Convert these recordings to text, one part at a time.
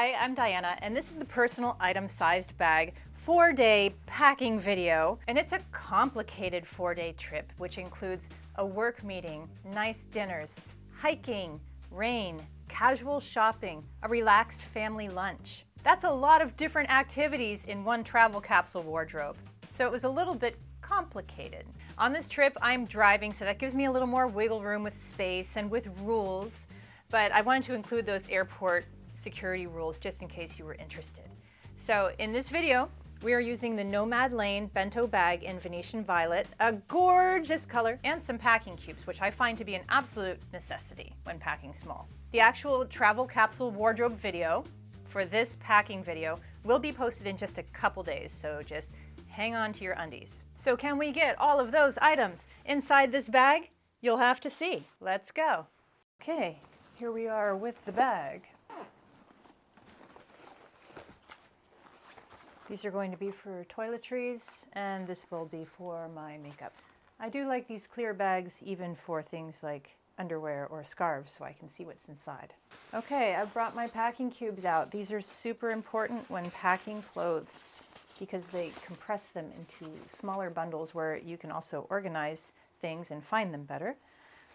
Hi, I'm Diana, and this is the personal item-sized bag 4-day packing video. And it's a complicated 4-day trip, which includes a work meeting, nice dinners, hiking, rain, casual shopping, a relaxed family lunch. That's a lot of different activities in one travel capsule wardrobe. So it was a little bit complicated. On this trip, I'm driving, so that gives me a little more wiggle room with space and with rules. But I wanted to include those airport security rules just in case you were interested. So in this video, we are using the Nomad Lane Bento Bag in Venetian Violet, a gorgeous color, and some packing cubes, which I find to be an absolute necessity when packing small. The actual travel capsule wardrobe video for this packing video will be posted in just a couple days, so just hang on to your undies. So can we get all of those items inside this bag? You'll have to see. Let's go. Okay, here we are with the bag. These are going to be for toiletries, and this will be for my makeup. I do like these clear bags even for things like underwear or scarves so I can see what's inside. Okay, I've brought my packing cubes out. These are super important when packing clothes because they compress them into smaller bundles where you can also organize things and find them better.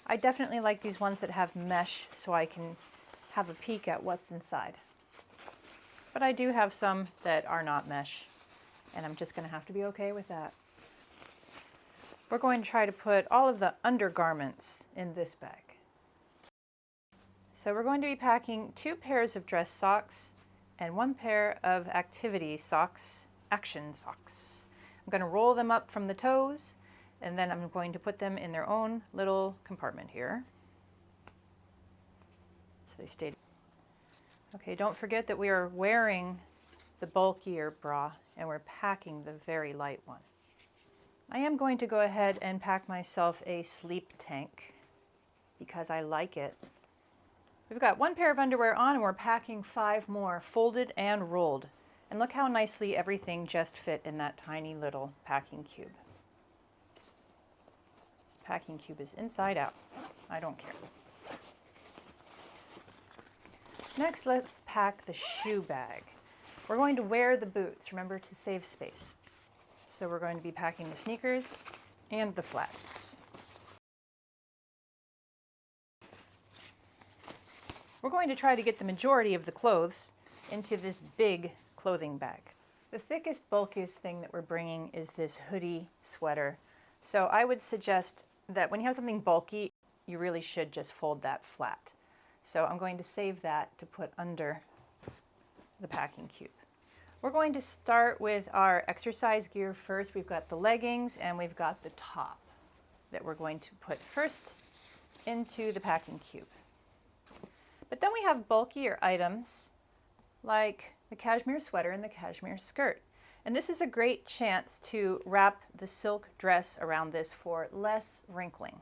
I definitely like these ones that have mesh so I can have a peek at what's inside. But I do have some that are not mesh, and I'm just going to have to be okay with that. We're going to try to put all of the undergarments in this bag. So we're going to be packing 2 pairs of dress socks and 1 pair of activity socks, action socks. I'm going to roll them up from the toes, and then I'm going to put them in their own little compartment here. So they stay. Okay, don't forget that we are wearing the bulkier bra and we're packing the very light one. I am going to go ahead and pack myself a sleep tank because I like it. We've got 1 pair of underwear on and we're packing 5 more, folded and rolled. And look how nicely everything just fit in that tiny little packing cube. This packing cube is inside out. I don't care. Next, let's pack the shoe bag. We're going to wear the boots, remember, to save space. So we're going to be packing the sneakers and the flats. We're going to try to get the majority of the clothes into this big clothing bag. The thickest, bulkiest thing that we're bringing is this hoodie sweater. So I would suggest that when you have something bulky, you really should just fold that flat. So I'm going to save that to put under the packing cube. We're going to start with our exercise gear first. We've got the leggings and we've got the top that we're going to put first into the packing cube. But then we have bulkier items like the cashmere sweater and the cashmere skirt. And this is a great chance to wrap the silk dress around this for less wrinkling.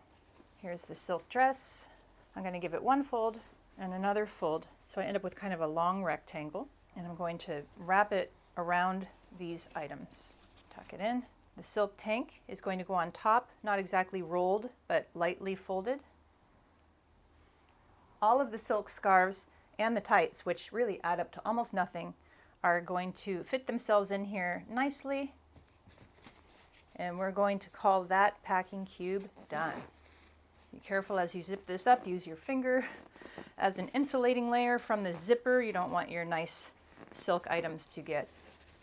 Here's the silk dress. I'm going to give it 1 fold and another fold. So I end up with kind of a long rectangle. And I'm going to wrap it around these items. Tuck it in. The silk tank is going to go on top, not exactly rolled, but lightly folded. All of the silk scarves and the tights, which really add up to almost nothing, are going to fit themselves in here nicely. And we're going to call that packing cube done. Be careful as you zip this up, use your finger as an insulating layer from the zipper. You don't want your nice silk items to get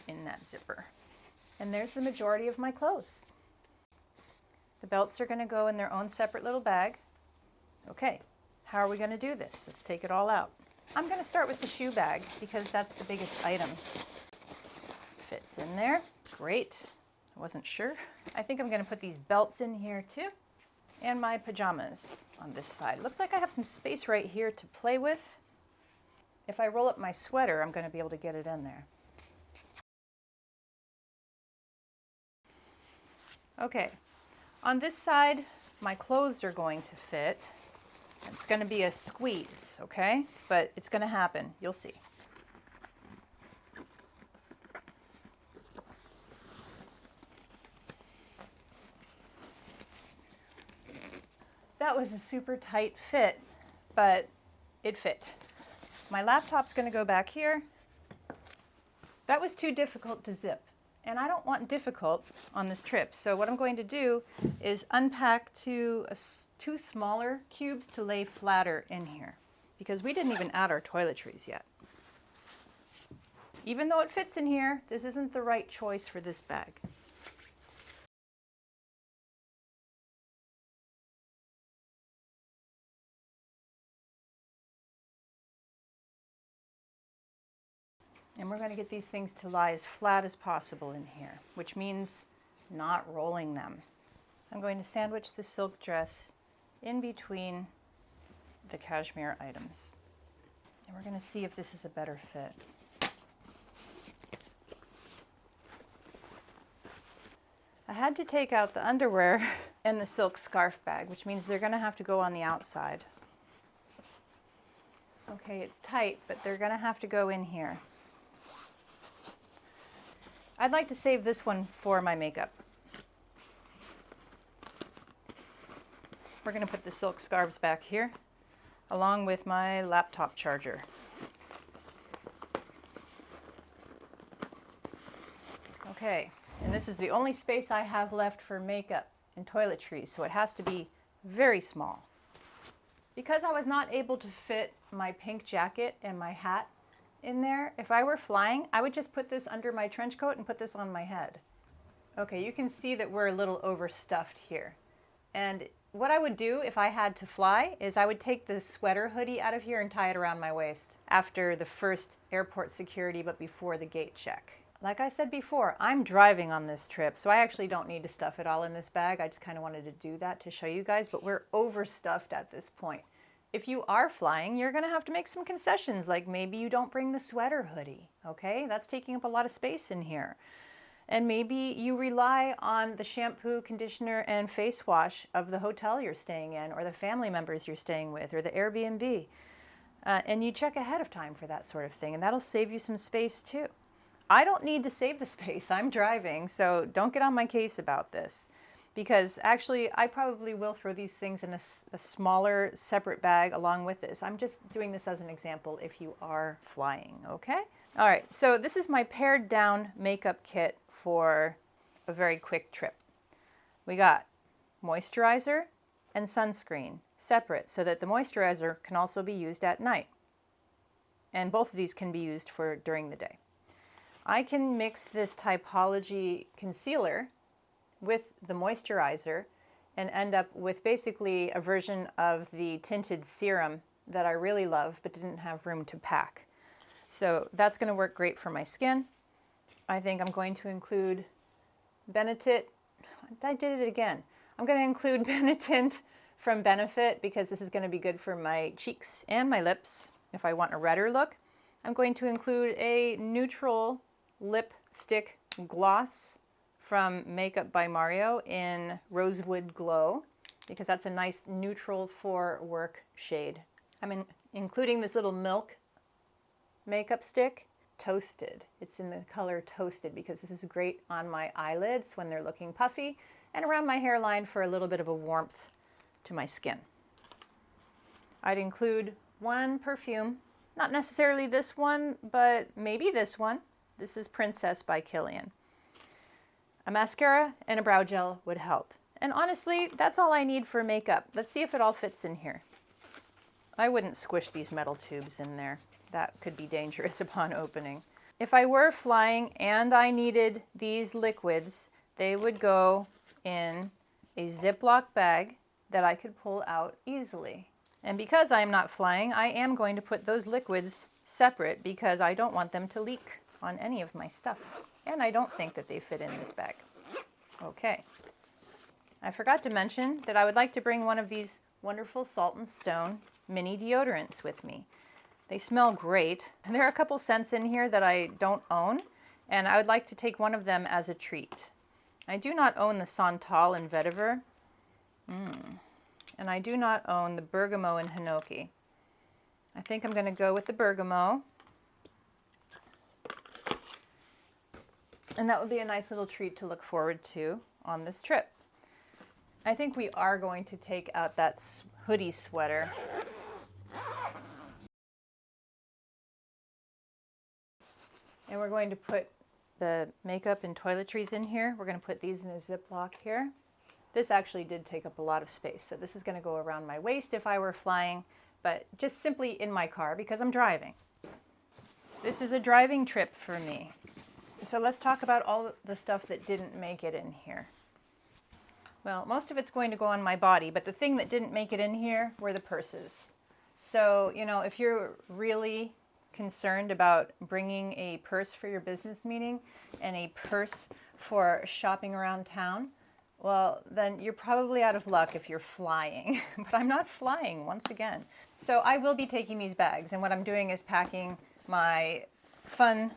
in that zipper. And there's the majority of my clothes. The belts are going to go in their own separate little bag. Okay, how are we going to do this? Let's take it all out. I'm going to start with the shoe bag because that's the biggest item. Fits in there. Great. I wasn't sure. I think I'm going to put these belts in here too. And my pajamas on this side. Looks like I have some space right here to play with. If I roll up my sweater, I'm going to be able to get it in there. Okay, on this side, my clothes are going to fit. It's going to be a squeeze, okay? But it's going to happen. You'll see. That was a super tight fit, but it fit. My laptop's going to go back here. That was too difficult to zip, and I don't want difficult on this trip. So what I'm going to do is unpack two smaller cubes to lay flatter in here, because we didn't even add our toiletries yet. Even though it fits in here, this isn't the right choice for this bag. And we're going to get these things to lie as flat as possible in here, which means not rolling them. I'm going to sandwich the silk dress in between the cashmere items. And we're going to see if this is a better fit. I had to take out the underwear and the silk scarf bag, which means they're going to have to go on the outside. Okay, it's tight, but they're going to have to go in here. I'd like to save this one for my makeup. We're going to put the silk scarves back here, along with my laptop charger. Okay, and this is the only space I have left for makeup and toiletries, so it has to be very small. Because I was not able to fit my pink jacket and my hat in there, if I were flying, I would just put this under my trench coat and put this on my head. Okay, you can see that we're a little overstuffed here. And what I would do if I had to fly is I would take the sweater hoodie out of here and tie it around my waist after the first airport security, but before the gate check. Like I said before, I'm driving on this trip, so I actually don't need to stuff it all in this bag. I just kind of wanted to do that to show you guys, but we're overstuffed at this point. If you are flying, you're going to have to make some concessions, like maybe you don't bring the sweater hoodie, okay? That's taking up a lot of space in here. And maybe you rely on the shampoo, conditioner, and face wash of the hotel you're staying in, or the family members you're staying with, or the Airbnb. And you check ahead of time for that sort of thing, and that'll save you some space too. I don't need to save the space. I'm driving, so don't get on my case about this. Because actually, I probably will throw these things in a smaller, separate bag along with this. I'm just doing this as an example if you are flying, okay? All right, so this is my pared down makeup kit for a very quick trip. We got moisturizer and sunscreen separate so that the moisturizer can also be used at night. And both of these can be used for during the day. I can mix this Typology concealer with the moisturizer and end up with basically a version of the tinted serum that I really love but didn't have room to pack. So that's going to work great for my skin. I think I'm going to include Benetint. I did it again. I'm going to include Benetint from Benefit because this is going to be good for my cheeks and my lips if I want a redder look. I'm going to include a neutral lipstick gloss from Makeup by Mario in Rosewood Glow, because that's a nice neutral for work shade. I'm including this little Milk makeup stick, Toasted. It's in the color Toasted because this is great on my eyelids when they're looking puffy and around my hairline for a little bit of a warmth to my skin. I'd include one perfume, not necessarily this one, but maybe this one. This is Princess by Kilian. A mascara and a brow gel would help. And honestly, that's all I need for makeup. Let's see if it all fits in here. I wouldn't squish these metal tubes in there. That could be dangerous upon opening. If I were flying and I needed these liquids, they would go in a Ziploc bag that I could pull out easily. And because I'm not flying, I am going to put those liquids separate because I don't want them to leak on any of my stuff. And I don't think that they fit in this bag. Okay. I forgot to mention that I would like to bring one of these wonderful Salt and Stone mini deodorants with me. They smell great. There are a couple scents in here that I don't own, and I would like to take one of them as a treat. I do not own the Santal and Vetiver, and I do not own the Bergamot and Hinoki. I think I'm going to go with the Bergamot. And that would be a nice little treat to look forward to on this trip. I think we are going to take out that hoodie sweater And we're going to put the makeup and toiletries in here. We're going to put these in a Ziploc here. This actually did take up a lot of space, so this is going to go around my waist if I were flying, but just simply in my car because I'm driving. This is a driving trip for me. So let's talk about all the stuff that didn't make it in here. Well, most of it's going to go on my body, but the thing that didn't make it in here were the purses. So, you know, if you're really concerned about bringing a purse for your business meeting and a purse for shopping around town, well, then you're probably out of luck if you're flying. But I'm not flying, once again. So I will be taking these bags, and what I'm doing is packing my fun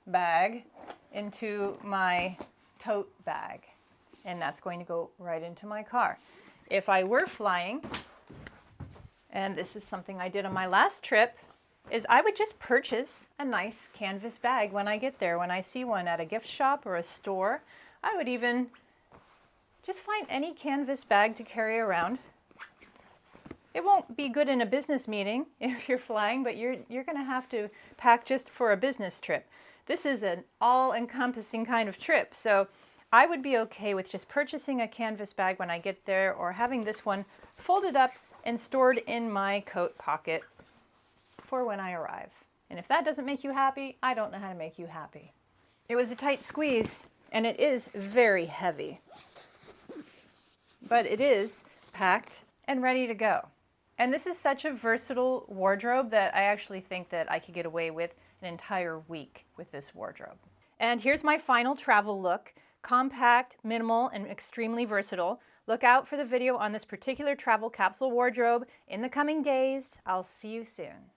bag into my tote bag, and that's going to go right into my car. If I were flying, and this is something I did on my last trip, is I would just purchase a nice canvas bag when I get there. When I see one at a gift shop or a store, I would even just find any canvas bag to carry around. It won't be good in a business meeting if you're flying, but you're going to have to pack just for a business trip. This is an all-encompassing kind of trip, so I would be okay with just purchasing a canvas bag when I get there, or having this one folded up and stored in my coat pocket for when I arrive. And if that doesn't make you happy, I don't know how to make you happy. It was a tight squeeze, and it is very heavy. But it is packed and ready to go. And this is such a versatile wardrobe that I actually think that I could get away with an entire week with this wardrobe. And here's my final travel look. Compact, minimal, and extremely versatile. Look out for the video on this particular travel capsule wardrobe in the coming days. I'll see you soon.